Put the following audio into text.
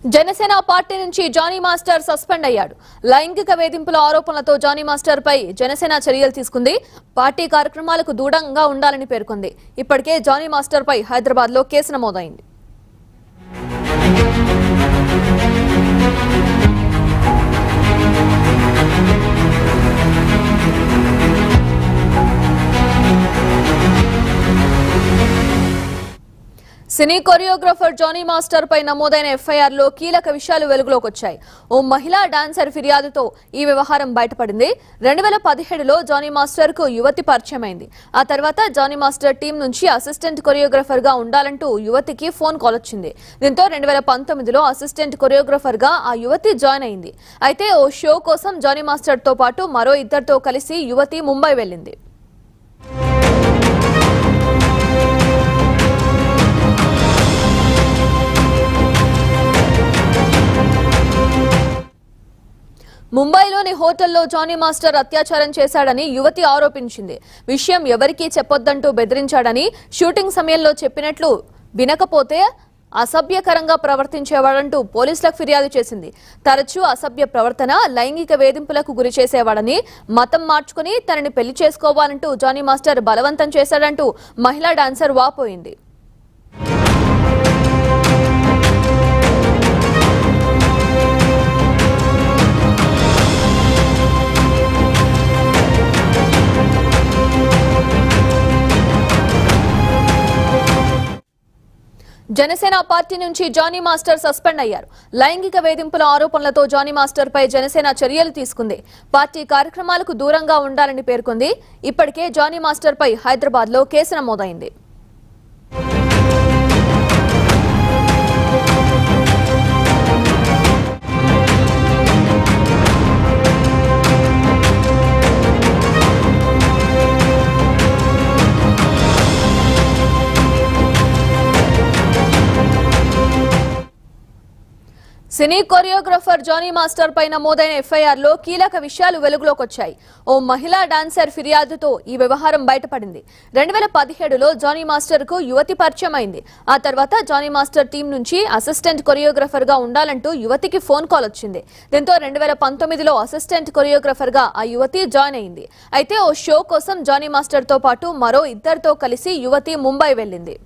Janasena party నుంచి Johnny master suspend అయ్యాడు. లైంగిక వేధింపుల ఆరోపణలతో జానీ మాస్టర్ పై జనసేన చర్యలు తీసుకుంది. పార్టీ కార్యక్రమాలకు దూరంగా ఉండాలని పేర్కొంది. ఇప్పటికే జానీ మాస్టర్ పై హైదరాబాద్ లో కేసు నమోదైంది. సినీ కొరియోగ్రాఫర్ జానీ మాస్టర్ పై నమోదైన ఎఫ్ఐఆర్ లో కీలక విషయాలు వెలుగులోకి వచ్చాయి. ఓ మహిళా డాన్సర్ ఫిర్యాదుతో ఈ వ్యవహారం బయటపడింది. 2017లో జానీ మాస్టర్ కు యువతి పరిచయమైంది. ఆ తర్వాత జానీ మాస్టర్ టీం నుంచి అసిస్టెంట్ కొరియోగ్రాఫర్ గా ఉండాలంటూ యువతికి ఫోన్ కాల్ వచ్చింది. దీంతో 2019లో అసిస్టెంట్ కొరియోగ్రాఫర్ గా ఆ యువతి జాయిన్ అయింది. అయితే ఓ షో కోసం జానీ మాస్టర్ తో పాటు మరో ఇద్దరితో కలిసి యువతి ముంబై వెళ్లింది. ముంబైలోని హోటల్లో జానీ మాస్టర్ అత్యాచారం చేశాడని యువతి ఆరోపించింది. విషయం ఎవరికీ చెప్పొద్దంటూ బెదిరించాడని, షూటింగ్ సమయంలో చెప్పినట్లు వినకపోతే అసభ్యకరంగా ప్రవర్తించేవాడంటూ పోలీసులకు ఫిర్యాదు చేసింది. తరచూ అసభ్య ప్రవర్తన, లైంగిక వేధింపులకు గురి చేసేవాడని, మతం మార్చుకుని తనని పెళ్లి చేసుకోవాలంటూ జానీ మాస్టర్ బలవంతం చేశాడంటూ మహిళా డాన్సర్ వాపోయింది. జనసేన పార్టీ నుంచి జానీ మాస్టర్ సస్పెండ్ అయ్యారు. లైంగిక వేధింపుల ఆరోపణలతో జానీ మాస్టర్ పై జనసేన చర్యలు తీసుకుంది. పార్టీ కార్యక్రమాలకు దూరంగా ఉండాలని పేర్కొంది. ఇప్పటికే జానీ మాస్టర్ పై హైదరాబాద్ లో కేసు నమోదైంది. సినీ కొరియోగ్రాఫర్ జానీ మాస్టర్ పై నమోదైన ఎఫ్ఐఆర్ లో కీలక విషయాలు వెలుగులోకి వచ్చాయి. ఓ మహిళా డాన్సర్ ఫిర్యాదుతో ఈ వ్యవహారం బయటపడింది. 2017లో జానీ మాస్టర్ కు యువతి పరిచయం అయింది. ఆ తర్వాత జానీ మాస్టర్ టీం నుంచి అసిస్టెంట్ కొరియోగ్రాఫర్ గా ఉండాలంటూ యువతికి ఫోన్ కాల్ వచ్చింది. దీంతో 2019లో అసిస్టెంట్ కొరియోగ్రాఫర్ గా ఆ యువతి జాయిన్ అయింది. అయితే ఓ షో కోసం జానీ మాస్టర్ తో పాటు మరో ఇద్దరితో కలిసి యువతి ముంబై వెళ్లింది.